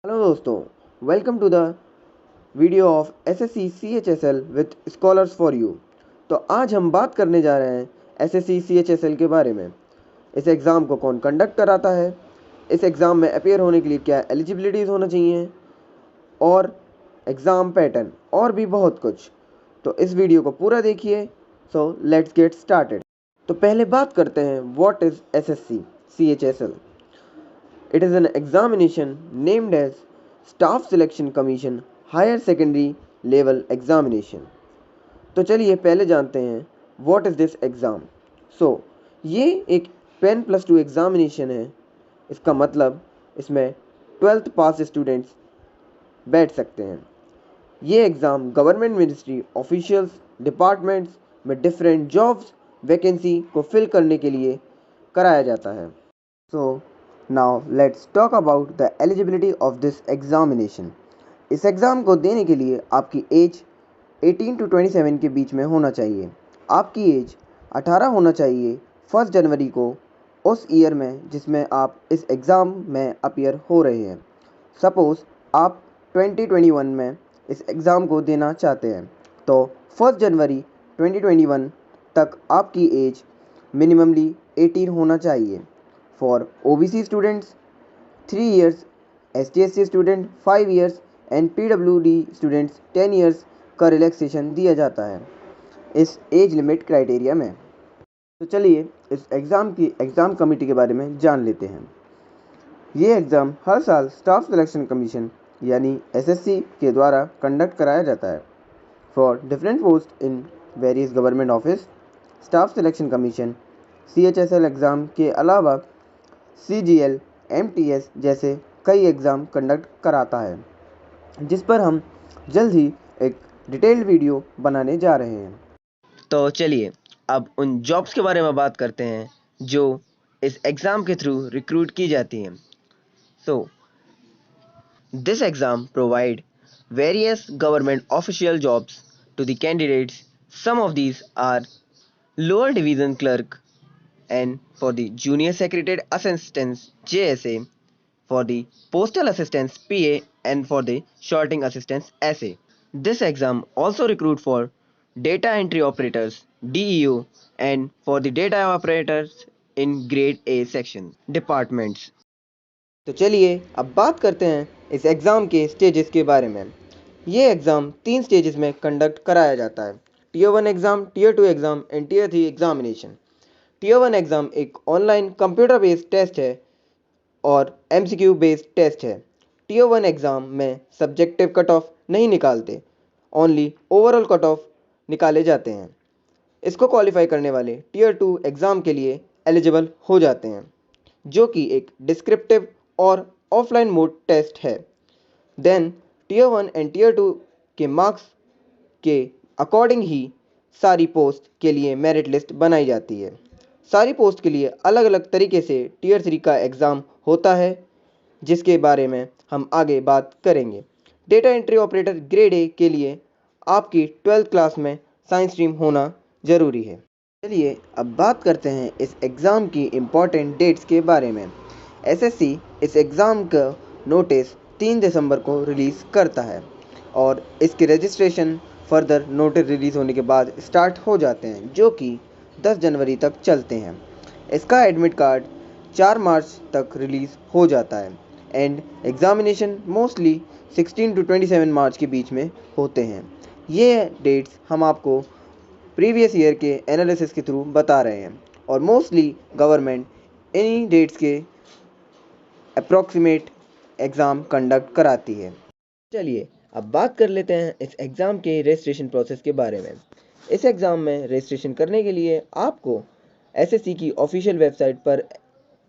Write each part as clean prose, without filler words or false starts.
Hello दोस्तों, welcome to the video of SSC CHSL with scholars for you. तो आज हम बात करने जा रहे हैं एसएससी सीएचएसएल के बारे में। इस एग्ज़ाम को कौन कंडक्ट कराता है, इस एग्ज़ाम में अपेयर होने के लिए क्या एलिजिबिलिटीज़ होना चाहिए और एग्ज़ाम पैटर्न और भी बहुत कुछ। तो इस वीडियो को पूरा देखिए। So let's get started. तो पहले बात करते हैं what is SSC CHSL. It is an examination named as Staff Selection Commission Higher Secondary Level Examination. तो चलिए पहले जानते हैं व्हाट इज़ दिस एग्ज़ाम। ये एक पेन+2 एग्ज़ामिनेशन है। इसका मतलब इसमें 12th पास स्टूडेंट्स बैठ सकते हैं। ये exam government ministry officials departments में डिफरेंट जॉब्स वैकेंसी को फिल करने के लिए कराया जाता है। So now let's talk about the eligibility of this examination. इस एग्ज़ाम को देने के लिए आपकी एज 18 to 27 के बीच में होना चाहिए। आपकी एज 18 होना चाहिए 1 जनवरी को उस ईयर में जिसमें आप इस एग्ज़ाम में अपीयर हो रहे हैं। सपोज़ आप 2021 में इस एग्ज़ाम को देना चाहते हैं तो 1 जनवरी 2021 तक आपकी एज मिनिममली 18 होना चाहिए। For OBC students 3 years, ST/SC student 5 years and PWD students 10 years का रिलैक्सेशन दिया जाता है इस एज लिमिट क्राइटेरिया में। तो चलिए इस एग्ज़ाम कमेटी के बारे में जान लेते हैं। ये एग्ज़ाम हर साल स्टाफ सिलेक्शन कमीशन यानी एसएससी के द्वारा कंडक्ट कराया जाता है for different post in various government office. Staff selection commission CHSL exam के अलावा CGL, MTS जैसे कई एग्ज़ाम कंडक्ट कराता है, जिस पर हम जल्द ही एक डिटेल्ड वीडियो बनाने जा रहे हैं। तो चलिए अब उन जॉब्स के बारे में बात करते हैं जो इस एग्ज़ाम के थ्रू रिक्रूट की जाती हैं। This exam provide various government official jobs to the candidates. Some of these are lower division clerk and for the junior secretariat assistants JSA, for the postal assistants PA and for the sorting assistants SA. This exam also recruit for data entry operators DEO and for the data operators in grade A section departments. तो चलिए अब बात करते हैं इस exam के stages के बारे में। ये एग्ज़ाम 3 स्टेजेस में कंडक्ट कराया जाता है, Tier 1 exam, Tier 2 exam and Tier 3 examination. Tier 1 exam एक ऑनलाइन कंप्यूटर बेस्ड टेस्ट है और MCQ बेस्ड टेस्ट है। Tier 1 एग्ज़ाम में सब्जेक्टिव कट ऑफ नहीं निकालते, ओनली ओवरऑल कट ऑफ निकाले जाते हैं। इसको क्वालिफाई करने वाले Tier 2 एग्ज़ाम के लिए एलिजिबल हो जाते हैं, जो कि एक डिस्क्रिप्टिव और ऑफलाइन मोड टेस्ट है। देन Tier 1 एंड Tier 2 के मार्क्स के अकॉर्डिंग ही सारी पोस्ट के लिए मेरिट लिस्ट बनाई जाती है। सारी पोस्ट के लिए अलग अलग तरीके से Tier 3 का एग्ज़ाम होता है, जिसके बारे में हम आगे बात करेंगे। Data entry operator grade A के लिए आपकी 12th क्लास में साइंस स्ट्रीम होना ज़रूरी है। चलिए अब बात करते हैं इस एग्ज़ाम की इम्पॉर्टेंट डेट्स के बारे में। एसएससी इस एग्ज़ाम का नोटिस 3 दिसंबर को रिलीज़ करता है और इसके रजिस्ट्रेशन फर्दर नोटिस रिलीज़ होने के बाद स्टार्ट हो जाते हैं, जो कि 10 जनवरी तक चलते हैं। इसका एडमिट कार्ड 4 मार्च तक रिलीज़ हो जाता है एंड एग्ज़ामिनेशन मोस्टली 16 to 27 मार्च के बीच में होते हैं। ये डेट्स हम आपको प्रीवियस ईयर के एनालिसिस के थ्रू बता रहे हैं और मोस्टली गवर्नमेंट इन्हीं डेट्स के अप्रॉक्सीमेट एग्ज़ाम कंडक्ट कराती है। चलिए अब बात कर लेते हैं इस एग्ज़ाम के रजिस्ट्रेशन प्रोसेस के बारे में। इस एग्ज़ाम में रजिस्ट्रेशन करने के लिए आपको एसएससी की ऑफिशियल वेबसाइट पर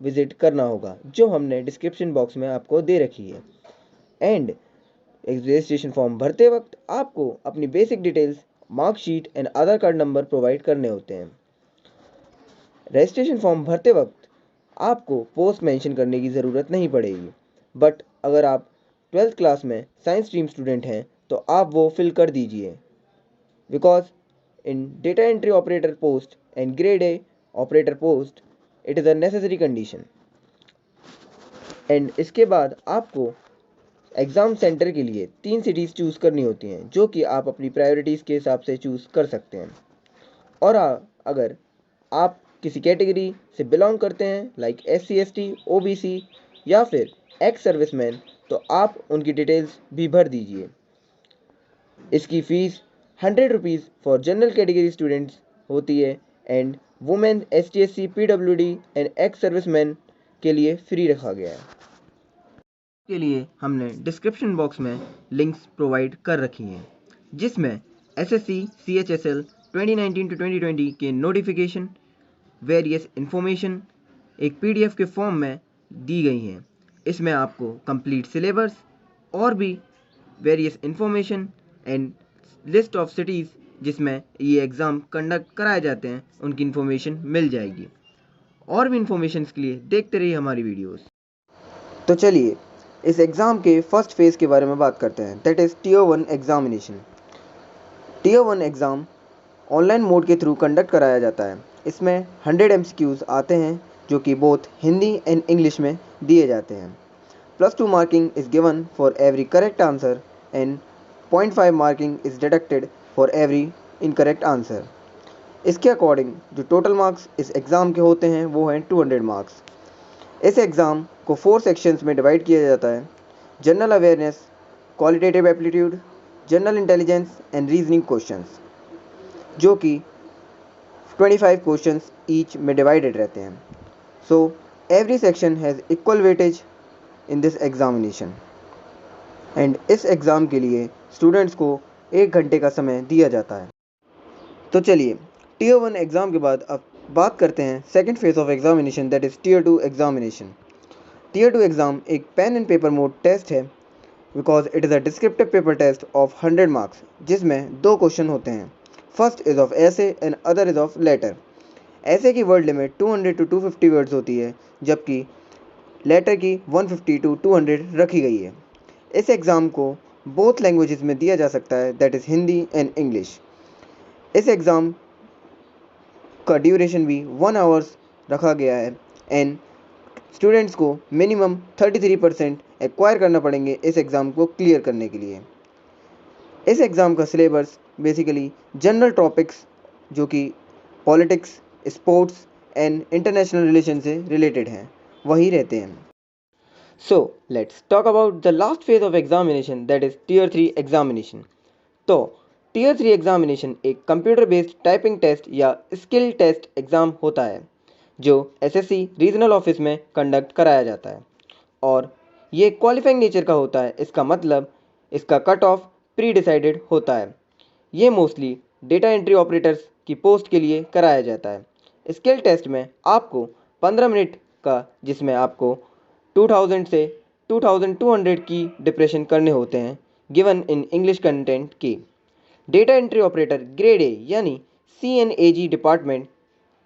विज़िट करना होगा, जो हमने डिस्क्रिप्शन बॉक्स में आपको दे रखी है। एंड रजिस्ट्रेशन फॉर्म भरते वक्त आपको अपनी basic details, marksheet and Aadhaar card number provide करने होते हैं। रजिस्ट्रेशन फॉर्म भरते वक्त आपको पोस्ट मेंशन करने की ज़रूरत नहीं पड़ेगी, बट अगर आप 12th क्लास में साइंस स्ट्रीम स्टूडेंट हैं तो आप वो फिल कर दीजिए, because in data entry operator post and grade A operator post it is a necessary condition. And इसके बाद आपको एग्ज़ाम सेंटर के लिए 3 सिटीज़ चूज़ करनी होती हैं, जो कि आप अपनी प्रायोरिटीज़ के हिसाब से चूज़ कर सकते हैं। और अगर आप किसी कैटेगरी से बिलोंग करते हैं लाइक SC ST OBC या फिर एक्स सर्विसमैन, तो आप उनकी डिटेल्स भी भर दीजिए। इसकी fees 100 rupees for general category students होती है and women ST SC PWD and ex serviceman के लिए फ्री रखा गया है। के लिए हमने डिस्क्रिप्शन बॉक्स में लिंक्स प्रोवाइड कर रखी हैं, जिसमें SSC CHSL 2019 to 2020 के नोटिफिकेशन, वेरियस इन्फॉर्मेशन एक PDF के फॉर्म में दी गई हैं। इसमें आपको कंप्लीट सिलेबस और भी various information and list of cities जिसमें ये एग्ज़ाम कंडक्ट कराए जाते हैं उनकी इन्फॉर्मेशन मिल जाएगी। और भी इन्फॉर्मेशन के लिए देखते रहिए हमारी वीडियोस। तो चलिए इस एग्ज़ाम के फर्स्ट फेज़ के बारे में बात करते हैं, that is Tier 1 examination. Tier 1 exam online mode के थ्रू कंडक्ट कराया जाता है। इसमें 100 MCQs आते हैं, जो कि बोथ हिंदी एंड इंग्लिश में दिए जाते हैं। +2 marking is given for every correct answer and 0.5 marking is deducted for every incorrect answer. इसके अकॉर्डिंग जो टोटल मार्क्स इस एग्ज़ाम के होते हैं वो हैं 200 मार्क्स। इस एग्ज़ाम को 4 सेक्शंस में डिवाइड किया जाता है: general awareness, qualitative aptitude, general intelligence and reasoning questions, जो कि 25 क्वेश्चंस ईच में डिवाइडेड रहते हैं। So every section has equal weightage in this examination and इस एग्ज़ाम के लिए स्टूडेंट्स को 1 घंटे का समय दिया जाता है। तो चलिए Tier 1 एग्ज़ाम के बाद अब बात करते हैं second phase of examination, that is Tier 2 examination. Tier 2 exam एक pen and paper mode test है, because it is a descriptive paper test of 100 marks, जिसमें 2 क्वेश्चन होते हैं। First is of essay and other is of letter. Essay की word limit 200 to 250 words होती है, जबकि letter की 150 to 200 रखी गई है। इस एग्ज़ाम को बोथ लैंग्वेजेस में दिया जा सकता है, that is Hindi and English. इस एग्ज़ाम का ड्यूरेशन भी 1 आवर्स रखा गया है एंड स्टूडेंट्स को मिनिमम 33% एक्वायर करना पड़ेंगे इस एग्ज़ाम को क्लियर करने के लिए। इस एग्ज़ाम का सिलेबस बेसिकली जनरल टॉपिक्स, जो कि politics, sports and international relation से रिलेटेड हैं, वही रहते हैं। So let's talk about the last phase of examination, that is Tier 3 examination. तो Tier 3 एग्जामिनेशन एक कंप्यूटर बेस्ड टाइपिंग टेस्ट या स्किल टेस्ट एग्ज़ाम होता है, जो SSC रीजनल ऑफिस में कंडक्ट कराया जाता है और ये क्वालिफाइंग नेचर का होता है। इसका मतलब इसका कट ऑफ प्री डिसाइडेड होता है। ये मोस्टली डेटा एंट्री ऑपरेटर्स की पोस्ट के लिए कराया जाता है। स्किल टेस्ट में आपको 15 मिनट का, जिसमें आपको 2000 से 2200 की डिप्रेशन करने होते हैं, गिवन इन इंग्लिश कंटेंट की। Data entry operator grade A यानी CNAG डिपार्टमेंट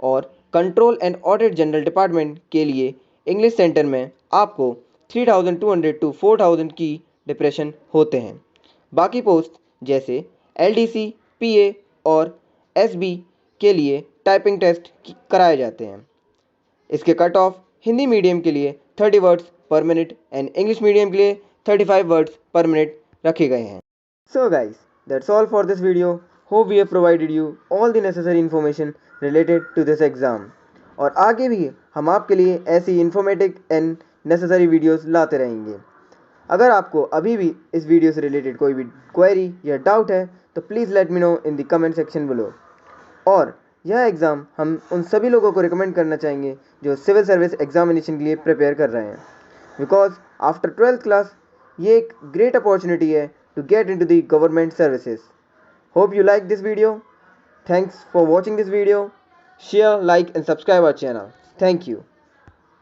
और control and audit general department के लिए इंग्लिश सेंटर में आपको 3200 to 4000 की डिप्रेशन होते हैं। बाकी पोस्ट जैसे LDC, PA और SB के लिए टाइपिंग टेस्ट कराए जाते हैं। इसके कट ऑफ हिंदी मीडियम के लिए 30 वर्ड्स पर मिनट एंड इंग्लिश मीडियम के लिए 35 वर्ड्स पर मिनट रखे गए हैं। So guys, that's all for this video. Hope we have provided you all the necessary information related to this exam. और आगे भी हम आपके लिए ऐसी इन्फॉर्मेटिव एंड नेसेसरी वीडियोस लाते रहेंगे। अगर आपको अभी भी इस वीडियो से रिलेटेड कोई भी क्वेरी या डाउट है तो please let me know in the comment section below. और यह एग्ज़ाम हम उन सभी लोगों को रिकमेंड करना चाहेंगे जो सिविल सर्विस एग्जामिनेशन के लिए प्रिपेयर कर रहे हैं, बिकॉज आफ्टर 12th क्लास ये एक ग्रेट अपॉर्चुनिटी है to get into the government services. Hope you like this video. Thanks for watching this video. Share, like and subscribe our channel. Thank you.